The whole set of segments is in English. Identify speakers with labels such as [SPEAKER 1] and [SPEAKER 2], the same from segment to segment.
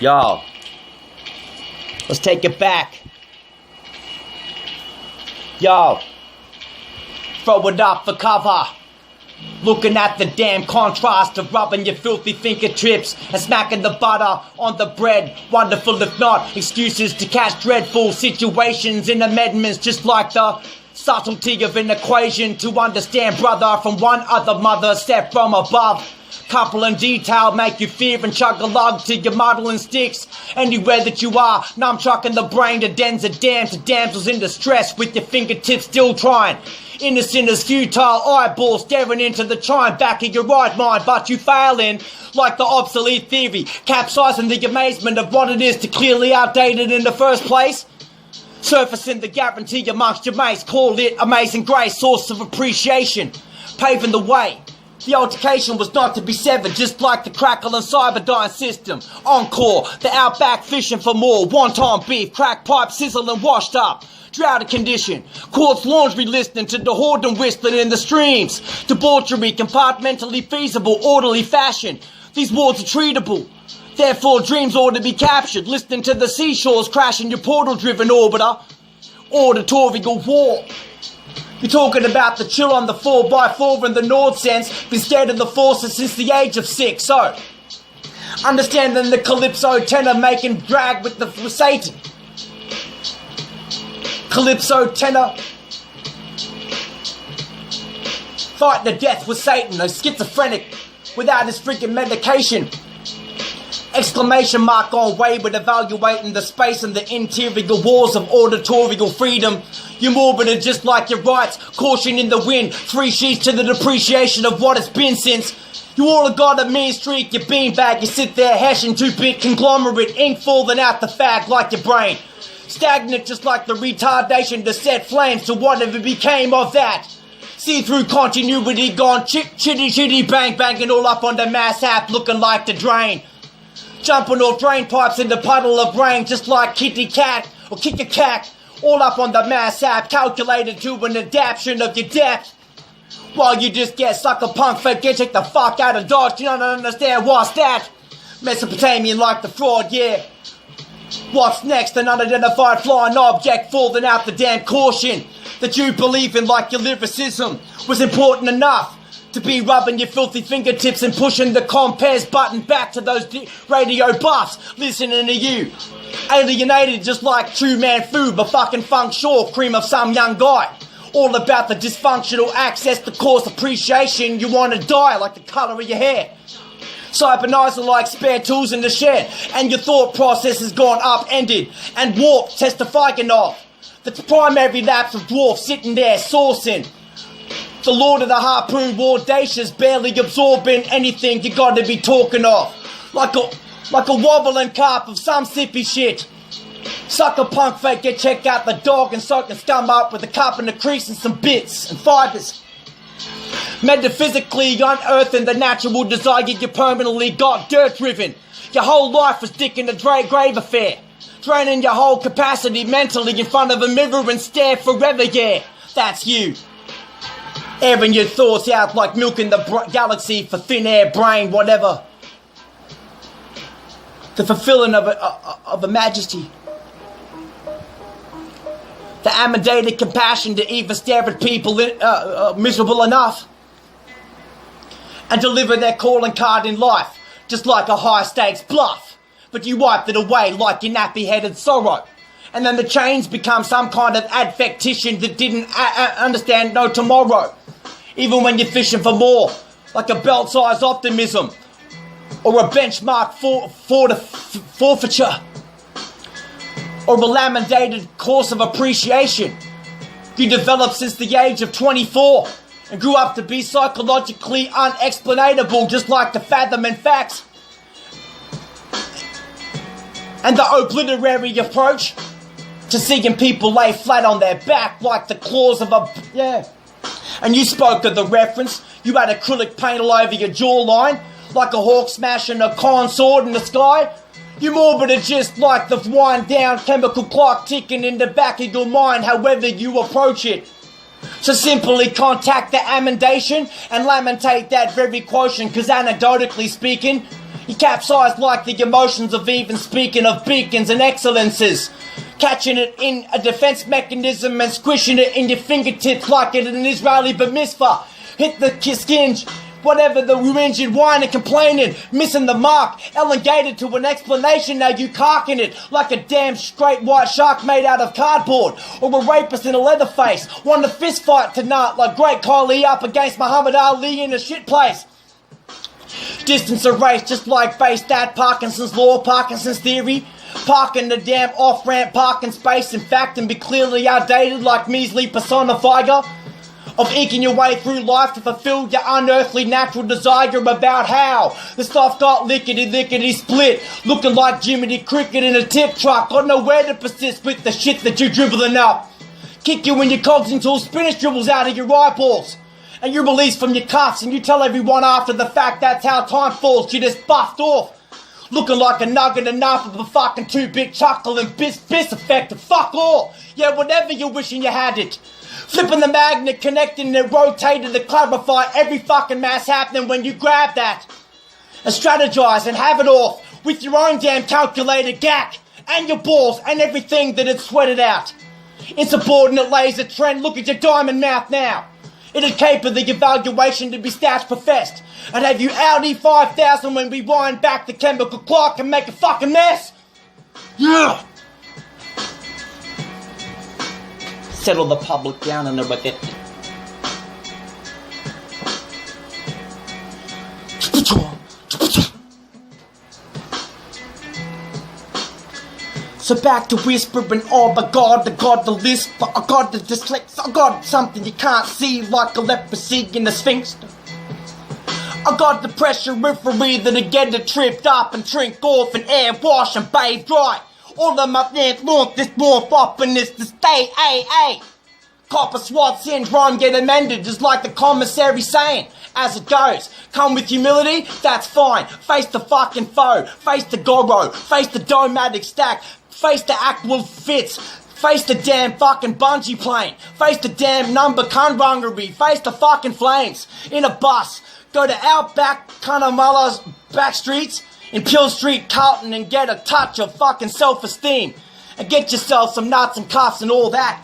[SPEAKER 1] Yo, let's take it back. Yo, throw it up for cover. Looking at the damn contrast of rubbing your filthy fingertips and smacking the butter on the bread. Wonderful if not, excuses to catch dreadful situations in amendments, just like the subtlety of an equation to understand brother from one other mother set from above. Couple and detail make you fear and chug a lug to your muddling sticks. Anywhere that you are, numb trucking the brain to dens of dam to damsels in distress with your fingertips still trying. Innocent as futile eyeballs staring into the chime back of your right mind, but you failing like the obsolete theory, capsizing the amazement of what it is to clearly outdated in the first place. Surfacing the guarantee amongst your mates, call it amazing grace, source of appreciation, paving the way. The altercation was not to be severed, just like the crackle and cyberdyne system. Encore, the outback fishing for more, wonton beef, crack pipe sizzling washed up. Droughted condition, quartz laundry listening to the horde and whistling in the streams. Debauchery, compartmentally feasible, orderly fashion. These wards are treatable. Therefore, dreams ought to be captured, listening to the seashores crashing your portal-driven orbiter. Auditorial war. You're talking about the chill on the 4x4 in the Nord sense, been scared of the forces since the age of 6, so understanding the Calypso tenor making drag with Satan. Calypso tenor fighting the death with Satan, a schizophrenic without his freaking medication. Exclamation mark on wayward, evaluating the space and the interior wars of auditorial freedom. You're morbid and just like your rights, caution in the wind, 3 sheets to the depreciation of what it's been since. You all have got a mean streak, your beanbag, you sit there hashing 2-bit conglomerate, ink falling out the fag like your brain. Stagnant just like the retardation to set flames to whatever became of that. See-through continuity gone chitty bang banging all up on the mass app looking like the drain. Jumping off drain pipes in the puddle of rain just like kitty cat or kick a cat. All up on the mass app calculated to an adaptation of your depth. While you just get sucker punk fake, get the fuck out of Dodge. You don't understand what's that? Mesopotamian like the fraud, yeah. What's next? An unidentified flying object falling out the damn caution that you believe in like your lyricism was important enough to be rubbing your filthy fingertips and pushing the compares button back to those radio buffs listening to you. Alienated just like true man food, but fucking funk sure cream of some young guy. All about the dysfunctional access to coarse appreciation. You want to die like the colour of your hair. Cybernizer like spare tools in the shed, and your thought process has gone upended and warped, testifying of the primary lapse of dwarf sitting there sourcing. The Lord of the Harpoon Wardacious barely absorbing anything you gotta be talking of. Like a wobbling carp of some sippy shit. Sucker punk fake, get check out the dog and soak and scum up with a cup and a crease and some bits and fibers. Metaphysically unearthing the natural desire you permanently got dirt driven. Your whole life was dick in the grave affair. Draining your whole capacity mentally in front of a mirror and stare forever, yeah. That's you. Airing your thoughts out like milking the galaxy for thin air, brain, whatever. The fulfilling of a majesty. The amendated compassion to even stare at people miserable enough. And deliver their calling card in life, just like a high stakes bluff. But you wiped it away like your nappy-headed sorrow. And then the chains become some kind of advectician that didn't understand no tomorrow. Even when you're fishing for more, like a belt-sized optimism, or a benchmark forfeiture, or a laminated course of appreciation you developed since the age of 24, and grew up to be psychologically unexplainable, just like the fathoming facts. And the obliterary approach to seeing people lay flat on their back like the claws of a... yeah. And you spoke of the reference. You had acrylic paint all over your jawline, like a hawk smashing a corn sword in the sky. You morbid are just like the wind down chemical clock ticking in the back of your mind, however you approach it. So simply contact the amendation and lamentate that very quotient, because anecdotally speaking, You capsize like the emotions of even speaking of beacons and excellences. Catching it in a defense mechanism and squishing it in your fingertips like it an Israeli bar-mitzvah. Hit the skinge, whatever the injured, whining, complaining, missing the mark, elongated to an explanation. Now you carking it like a damn straight white shark made out of cardboard, or a rapist in a leather face. Won a fist fight tonight like Great Khali up against Muhammad Ali in a shit place. Distance erased just like base that Parkinson's law, Parkinson's theory. Parking the damn off-ramp parking space, in fact, and be clearly outdated like measly personifier of eking your way through life to fulfill your unearthly natural desire about how the stuff got lickety split, looking like Jiminy Cricket in a tip truck. Got nowhere to persist with the shit that you're dribbling up. Kick you in your cogs until spinach dribbles out of your eyeballs, and you're released from your cuffs, and you tell everyone after the fact that's how time falls. You just buffed off, looking like a nugget enough of a fucking 2-bit chuckle and biss effect of fuck all. Yeah, whatever you're wishing you had it. Flipping the magnet, connecting it, rotated to clarify every fucking mass happening when you grab that. And strategize and have it off with your own damn calculated gack and your balls and everything that it's sweated out. Insubordinate laser trend, look at your diamond mouth now. It'd caper the evaluation to be stats professed and have you Audi 5000 when we wind back the chemical clock and make a fucking mess. Yeah. Settle the public down and about it. So back to whispering, oh my god, the lisp, I got the dyslexia, I got something you can't see like a leprosy in the sphinx. I got the pressure referee that'll get it tripped up and drink off and air wash and bathe dry. All of my fans want this morph up and this to stay, ay. Copper SWAT syndrome get amended just like the commissary saying, as it goes. Come with humility, that's fine. Face the fucking foe, face the goro, face the domatic stack, face the actual fits, face the damn fucking bungee plane, face the damn number cunrungery, face the fucking flames in a bus. Go to Outback Cunnamalla's back streets in Peel Street, Carlton, and get a touch of fucking self-esteem. And get yourself some nuts and cuffs and all that.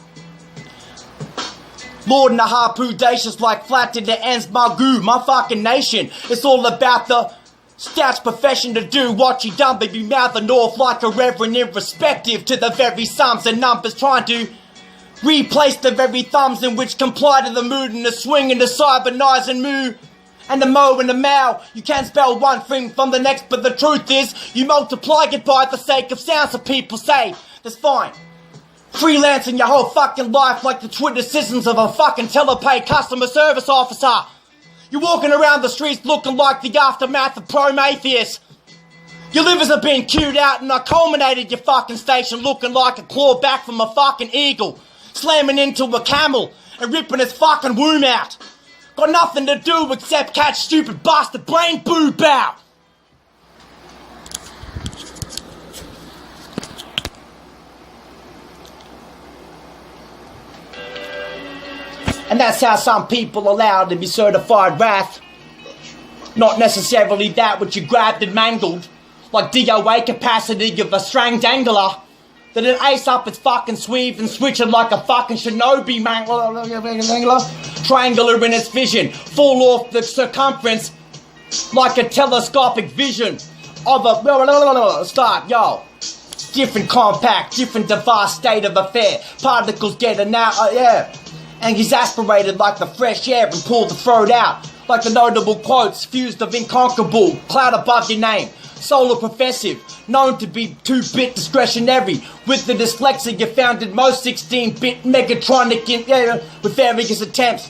[SPEAKER 1] Lord and the harpoodacious like flat to the ends, my goo, my fucking nation. It's all about the stats profession to do what you done, baby, mouthing off like a reverend irrespective to the very sums and numbers trying to replace the very thumbs in which comply to the mood and the swing and the cybernise and moo. And the mo and the mow, you can spell one thing from the next, but the truth is, you multiply it by the sake of sounds that people say. That's fine. Freelancing your whole fucking life like the Twitter citizens of a fucking telepay customer service officer. You're walking around the streets looking like the aftermath of Prometheus. Your livers have been queued out and I culminated your fucking station looking like a claw back from a fucking eagle, slamming into a camel and ripping its fucking womb out. Got nothing to do except catch stupid bastard brain boob out. And that's how some people are allowed to be certified wrath. Not necessarily that which you grabbed and mangled, like DOA capacity of a strangler, that it ace up its fucking sweep and switch it like a fucking shinobi mangler, triangular in its vision, fall off the circumference like a telescopic vision of a start, yo. Different compact, different diverse state of affair. Particles get and exasperated like the fresh air and pull the throat out like the notable quotes fused of inconquerable cloud above your name. Solar professive, known to be 2-bit discretionary, with the dyslexia you founded most 16-bit megatronic with various attempts,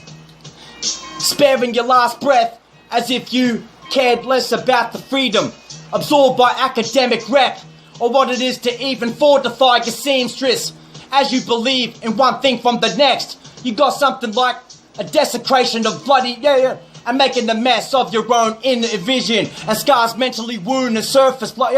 [SPEAKER 1] sparing your last breath as if you cared less about the freedom absorbed by academic rep, or what it is to even fortify your seamstress, as you believe in one thing from the next. You got something like a desecration of bloody and making the mess of your own inner vision, and scars mentally wound the surface like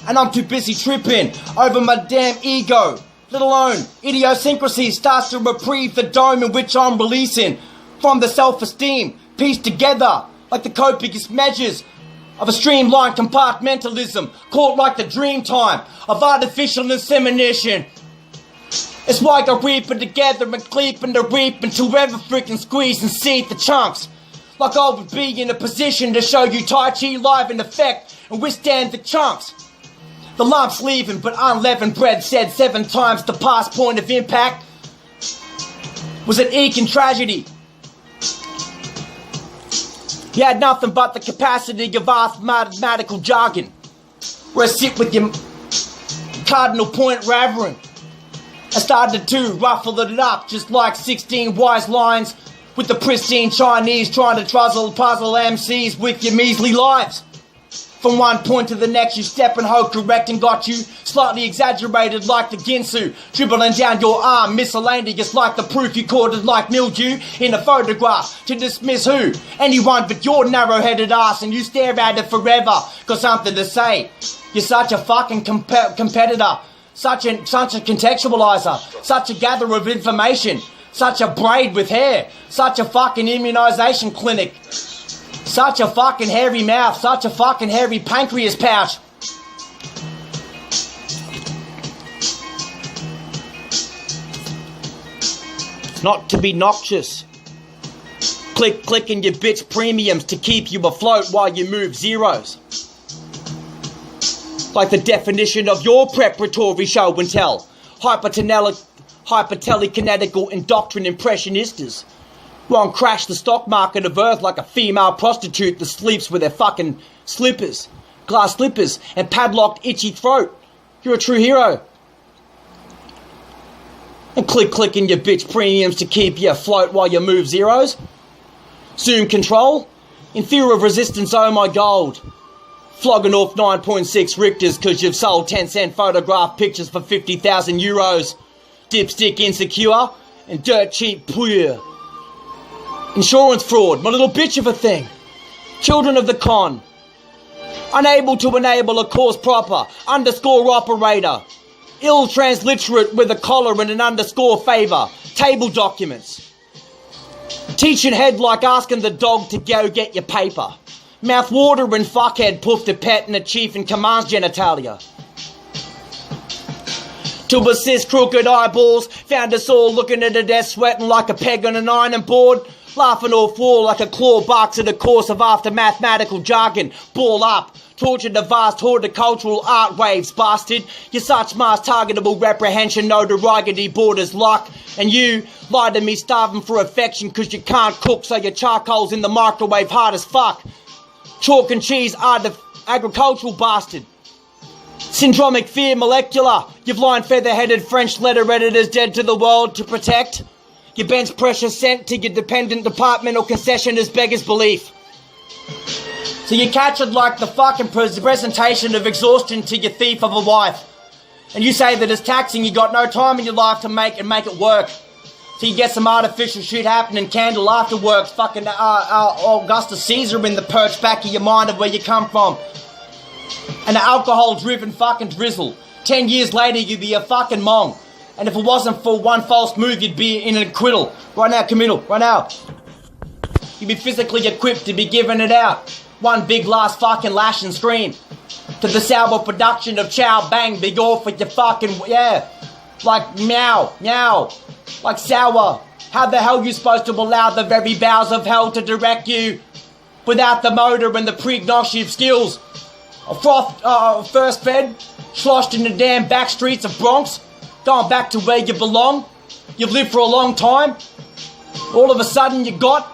[SPEAKER 1] and I'm too busy tripping over my damn ego, let alone idiosyncrasy starts to reprieve the dome in which I'm releasing from the self-esteem pieced together like the copious measures of a streamlined compartmentalism, caught like the dream time of artificial insemination. It's like a reaping together and cleaving the reap until ever freaking squeeze and seed the chunks. Like I would be in a position to show you Tai Chi live in effect and withstand the chunks. The lumps leaving, but unleavened bread said 7 times the past point of impact was an eking tragedy. You had nothing but the capacity of mathematical jargon, where I sit with your cardinal point reverend. I started to ruffle it up just like 16 wise lines with the pristine Chinese trying to puzzle MCs with your measly lives. From one point to the next, you step and hold correct and got you slightly exaggerated like the Ginsu, dribbling down your arm, miscellaneous like the proof you caught it like mildew in a photograph. To dismiss who? Anyone but your narrow-headed ass, and you stare at it forever. Got something to say. You're such a fucking competitor, such a contextualizer, such a gatherer of information, such a braid with hair, such a fucking immunization clinic. Such a fucking hairy mouth, such a fucking hairy pancreas pouch. Not to be noxious. Clicking your bitch premiums to keep you afloat while you move zeros. Like the definition of your preparatory show and tell. Hypertelekinetical and doctrine impressionistas. Won't crash the stock market of Earth like a female prostitute that sleeps with her fucking slippers, glass slippers, and padlocked itchy throat. You're a true hero. And clicking your bitch premiums to keep you afloat while you move zeros. Zoom control. In fear of resistance, oh my gold. Flogging off 9.6 Richters cause you've sold 10-cent photograph pictures for 50,000 euros. Dipstick insecure and dirt cheap pure. Insurance fraud, my little bitch of a thing. Children of the con. Unable to enable a course proper. Underscore operator. Ill transliterate with a collar and an underscore favour. Table documents. Teaching head like asking the dog to go get your paper. Mouth watering fuckhead puffed a pet and a chief in command's genitalia. To assist crooked eyeballs, found us all looking at a desk sweating like a peg on an ironing board. Laughing off wall like a claw barks at a course of after mathematical jargon. Ball up, tortured the vast horticultural art waves, bastard. You're such mass targetable reprehension, notoriety borders luck. And you lie to me starving for affection cause you can't cook, so your charcoal's in the microwave hard as fuck. Chalk and cheese agricultural bastard. Syndromic fear molecular. You've lined feather-headed French letter editors dead to the world to protect. Your bench pressure sent to your dependent department or concession as beggars belief. So you catch it like the fucking presentation of exhaustion to your thief of a wife. And you say that it's taxing, you got no time in your life to make it work. So you get some artificial shit happening, candle after works, fucking Augustus Caesar in the perch back of your mind of where you come from. And an alcohol-driven fucking drizzle. 10 years later, you'd be a fucking mong. And if it wasn't for one false move, you'd be in an acquittal. Right now, committal. Right now. You'd be physically equipped to be giving it out. One big last fucking lash and scream. To the sour production of chow bang, big off with your fucking, yeah. Like meow, meow. Like sour. How the hell you supposed to allow the very bowels of hell to direct you without the motor and the pregnostic skills? A froth, first fed, sloshed in the damn back streets of Bronx. Going back to where you belong. You've lived for a long time. All of a sudden you got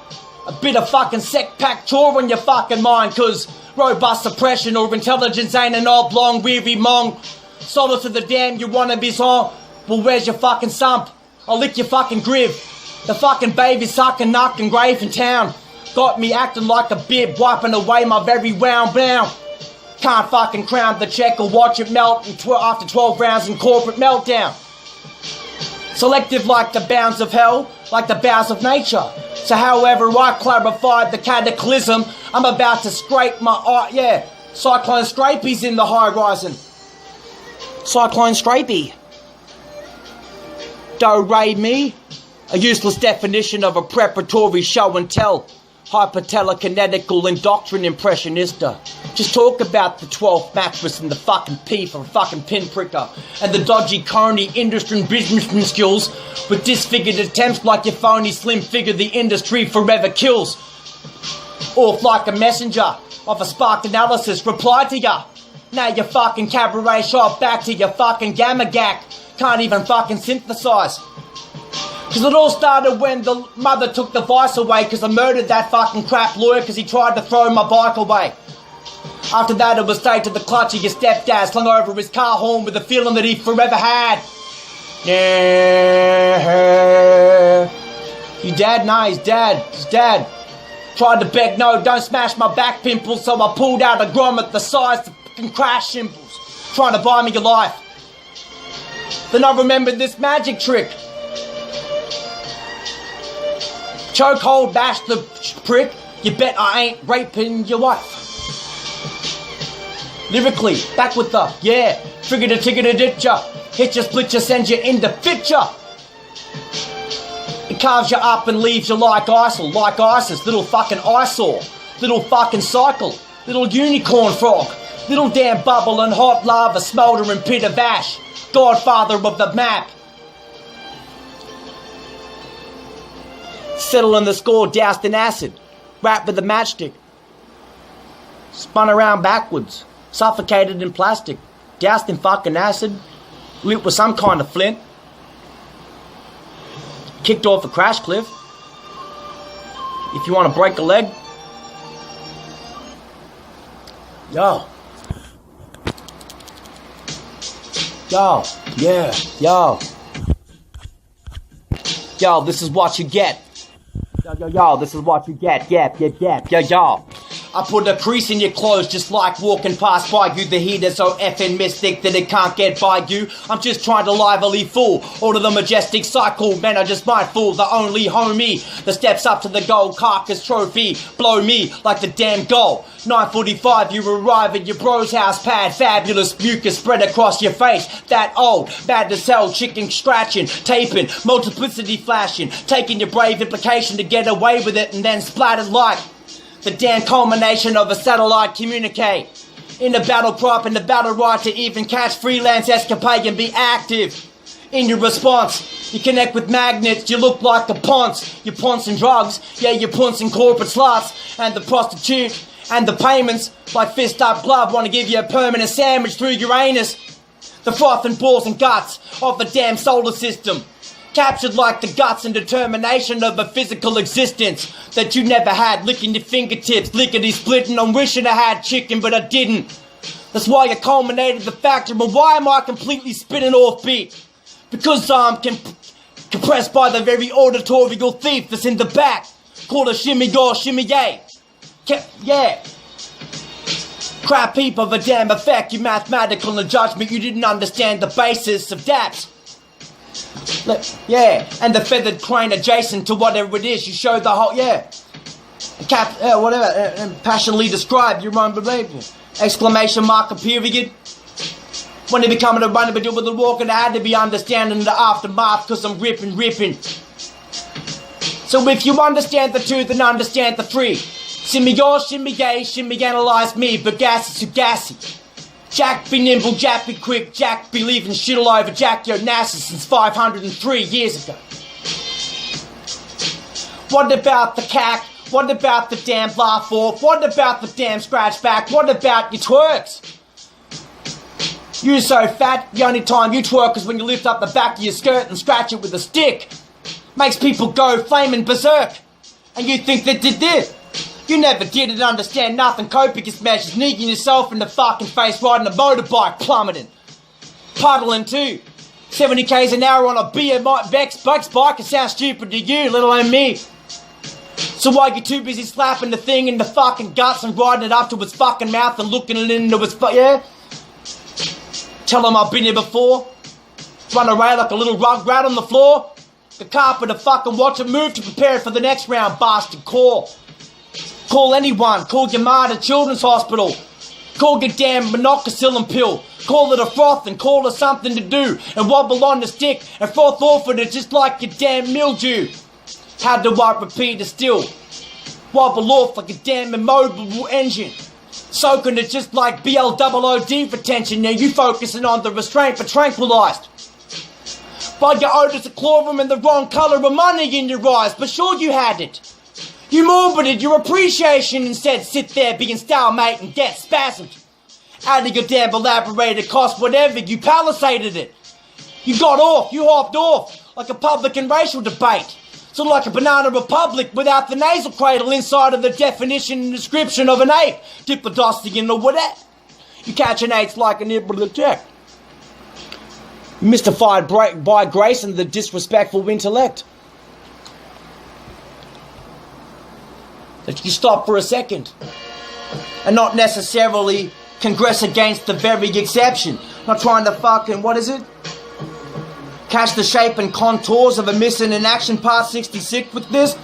[SPEAKER 1] a bit of fucking sec pack chore on your fucking mind, cause robust suppression or intelligence ain't an oblong weary mong. Solace to the damn you wanna be on. Well, where's your fucking sump? I'll lick your fucking grip. The fucking baby sucking nuck and grave in town. Got me acting like a bib, wiping away my very wound bound. Can't fucking crown the check or watch it melt after 12 rounds in corporate meltdown. Selective like the bounds of hell, like the bowels of nature. So however I clarified the cataclysm, I'm about to scrape my eye, yeah. Cyclone Scrapey's in the horizon. Cyclone Scrapey. Do-re-mi. A useless definition of a preparatory show and tell. hyper-telekinetical indoctrin impressionista. Just talk about the 12th mattress and the fucking P for a fucking pinpricker, and the dodgy crony industry and businessman skills with disfigured attempts like your phony slim figure the industry forever kills. Off like a messenger of a spark analysis reply to ya. Now your fucking cabaret shot back to your fucking gamma gack. Can't even fucking synthesize. Cause it all started when the mother took the vice away, cause I murdered that fucking crap lawyer cause he tried to throw my bike away. After that it was straight to the clutch of your stepdad, slung over his car horn with the feeling that he forever had. Yeah. You dad? Nah, he's dad. He's dad. Tried to beg, no, don't smash my back pimples, so I pulled out a grommet the size of fucking crash cymbals, trying to buy me your life. Then I remembered this magic trick. Chokehold, bash the prick, you bet I ain't raping your wife. Lyrically, back with the, yeah, trigger to ditch ya, hit ya, split ya, send ya into fit ya. It carves you up and leaves you like ISIL, like ISIS, little fucking eyesore, little fucking cycle, little unicorn frog, little damn bubble and hot lava smouldering pit of ash, godfather of the map. Settling the score, doused in acid, wrapped with a matchstick, spun around backwards, suffocated in plastic, doused in fucking acid, lit with some kind of flint, kicked off a crash cliff. If you want to break a leg, yo, yeah, yo, this is what you get. Yo, this is what you get. Yo. I put a crease in your clothes just like walking past by you. The heat is so effing mystic that it can't get by you. I'm just trying to lively fool all of the majestic cycle. Man, I just might fool the only homie that steps up to the gold carcass trophy. Blow me like the damn goal. 9:45, you arrive at your bro's house pad. Fabulous mucus spread across your face. That old, bad to sell, chicken scratching, taping, multiplicity flashing, taking your brave implication to get away with it and then splattered like the damn culmination of a satellite communique. In the battle prop, in the battle right to even catch freelance escapade and be active. In your response, you connect with magnets, you look like the ponce. You're poncing drugs, yeah, you're poncing corporate sluts, and the prostitute, and the payments, like fist up glove, want to give you a permanent sandwich through your anus. The froth and balls and guts of the damn solar system. Captured like the guts and determination of a physical existence that you never had, licking your fingertips, lickety-splitting. I'm wishing I had chicken, but I didn't. That's why you culminated the factor. But why am I completely spinning off beat? Because I'm compressed by the very auditorial thief that's in the back, called a shimmy-yaw, shimmy-yay. Yeah. Crap heap of a damn effect, you mathematical in judgment, you didn't understand the basis of daps. Yeah, and the feathered crane adjacent to whatever it is, you show the whole, yeah. Whatever, passionately described your own behavior. Exclamation mark, a period. When it becoming a runner, but do with the walking, I had to be understanding the aftermath, cause I'm ripping. So if you understand the two, then understand the three. Shimmy yaw, shimmy yay, shimmy analyze me, but gassy to gassy. Jack be nimble, Jack be quick, Jack be leaving shit all over Jack your NASA since 503 years ago. What about the cack? What about the damn laugh off? What about the damn scratch back? What about your twerks? You're so fat, the only time you twerk is when you lift up the back of your skirt and scratch it with a stick. Makes people go flaming berserk. And you think that did this? You never did it, understand nothing, copious measures, sneaking yourself in the fucking face, riding a motorbike, plummeting. Puddling too. 70 k's an hour on a BMX bike, it sounds stupid to you, let alone me. So while you're too busy slapping the thing in the fucking guts and riding it up to its fucking mouth and looking it into its yeah? Tell them I've been here before. Run away like a little rug rat on the floor. The carpenter fucking watch it move to prepare it for the next round, bastard. Call anyone. Call your ma to Children's Hospital. Call your damn monoxicillin pill. Call it a froth and call it something to do. And wobble on the stick and froth off with it just like your damn mildew. How do I repeat it still? wobble off like a damn immobile engine. Soaking it just like BLOOD for tension. Now you focusing on the restraint but tranquilized by your odors of chloroform and the wrong colour of money in your eyes. But sure you had it. You morbited your appreciation instead. Sit there being stalemate and get spasmed. Out of your damn elaborated cost, whatever, you palisaded it. You got off, you hopped off, like a public and racial debate. Sort of like a banana republic without the nasal cradle inside of the definition and description of an ape. Diplodostian or whatever. You catch an ape like an Ibra attack. Mystified by grace and the disrespectful intellect. That you stop for a second. And not necessarily congress against the very exception. Not trying to fucking, what is it? Catch the shape and contours of a missing in action part 66 with this.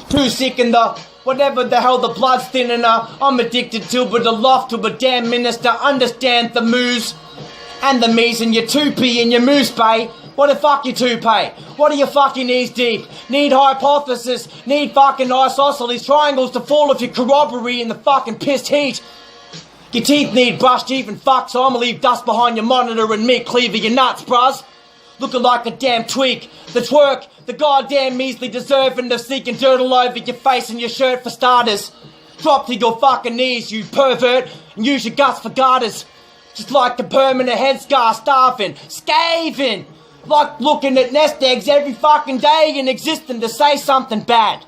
[SPEAKER 1] Too sick in the whatever the hell the blood's thinning. I'm addicted to, but aloft to a damn minister. Understand the moves and the me's and your 2p and your moose bay. What the fuck you 2p? What are your fucking knees deep? Need hypothesis. Need fucking isosceles triangles to fall if you corroborate in the fucking pissed heat. Your teeth need brushed teeth and fuck, so I'ma leave dust behind your monitor and meat cleaver your nuts, bruz. Looking like a damn tweak. The twerk, the goddamn measly deserving of seeking dirt all over your face and your shirt for starters. Drop to your fucking knees, you pervert, and use your guts for garters. Just like a permanent headscar starving, scaving. Like looking at nest eggs every fucking day and existing to say something bad.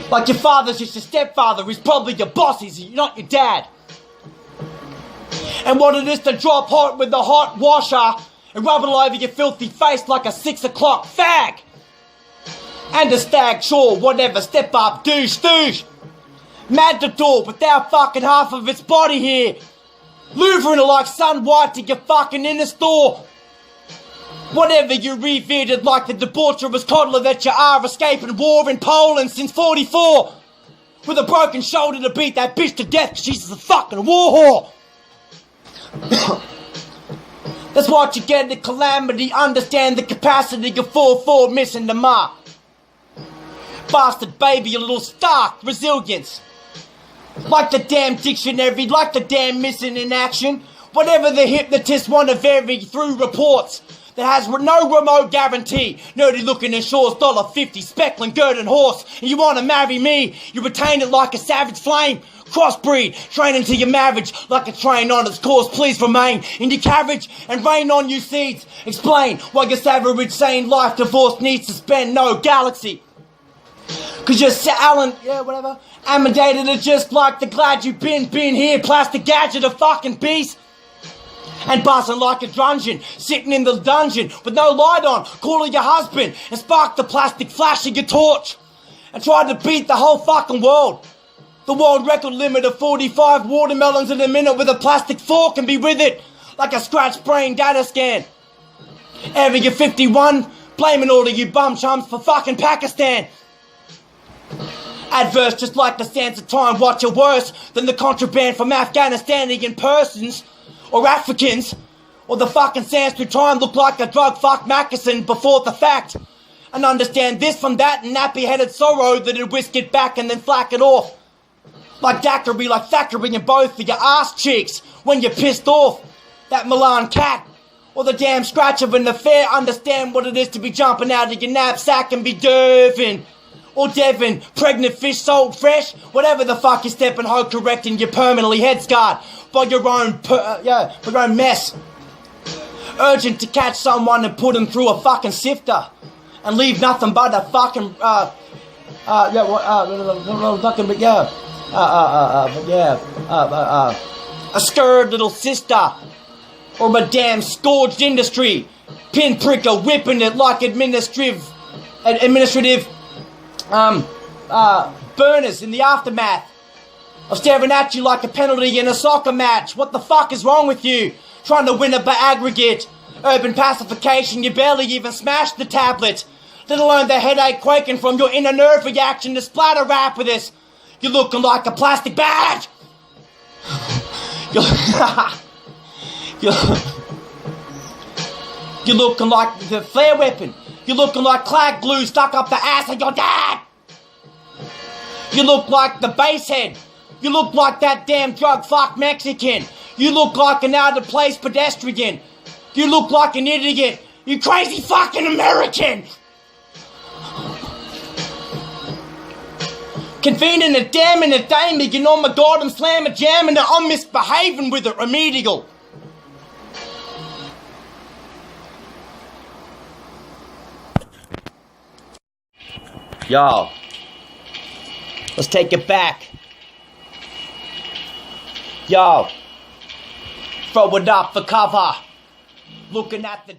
[SPEAKER 1] Like your father's just your stepfather, who's probably your boss, he's not your dad. And what it is to drop hot with the hot washer and rub it all over your filthy face like a 6 o'clock fag. And a stag, sure, whatever, step up, douche. Matador without fucking half of its body here. Louvering it like Sun White to your fucking inner store. Whatever you revered like the debaucherous toddler that you are, escaping war in Poland since 44. With a broken shoulder to beat that bitch to death cause she's a fucking war whore. That's what you get in calamity. Understand the capacity of 4-4 missing the mark. Bastard baby, a little stark resilience. Like the damn dictionary, like the damn missing in action. Whatever the hypnotists want to vary through reports. That has no remote guarantee. Nerdy looking in shores, $1.50, speckling, gird and horse. And you want to marry me, you retain it like a savage flame. Crossbreed, train into your marriage like a train on its course. Please remain in your carriage and rain on you seeds. Explain why your savage sane life divorce needs to spend no galaxy. Cause you're amidated it just like the glad you've been here. Plastic gadget, a fucking beast. And buzzing like a drungeon, sitting in the dungeon with no light on, calling your husband and spark the plastic flash of your torch. And try to beat the whole fucking world. The world record limit of 45 watermelons in a minute with a plastic fork and be with it like a scratch brain data scan. Area 51, blaming all of you bum chums for fucking Pakistan. Adverse just like the sands of time, watch it worse than the contraband from Afghanistanian persons or Africans. Or the fucking sands through time look like a drug fuck Mackerson before the fact. And understand this from that and nappy-headed sorrow that it whisk it back and then flack it off. Like daiquiri, like Thackeray in both of your ass cheeks when you're pissed off. That Milan cat or the damn scratch of an affair. Understand what it is to be jumping out of your knapsack and be Dervin. Or Devon, pregnant fish sold fresh. Whatever the fuck you're stepping home correcting, you're permanently head scarred by your own mess. Urgent to catch someone and put him through a fucking sifter. And leave nothing but a fucking, a scared little sister. Or a damn scourged industry. Pinpricker whipping it like administrative burners in the aftermath of staring at you like a penalty in a soccer match. What the fuck is wrong with you? Trying to win it by aggregate. Urban pacification, you barely even smashed the tablet. Let alone the headache quaking from your inner nerve reaction to splatter rap with this. You're looking like a plastic bag. You're looking like the flare weapon. You're looking like clag glue stuck up the ass of your dad. You look like the basshead. You look like that damn drug fuck Mexican. You look like an out-of-place pedestrian. You look like an idiot. You crazy fucking American. Convening a damn and a damn, you know my god, I'm slam a jam and I'm misbehaving with it, remedial. Yo, let's take it back. Yo, throw it up for cover. Looking at the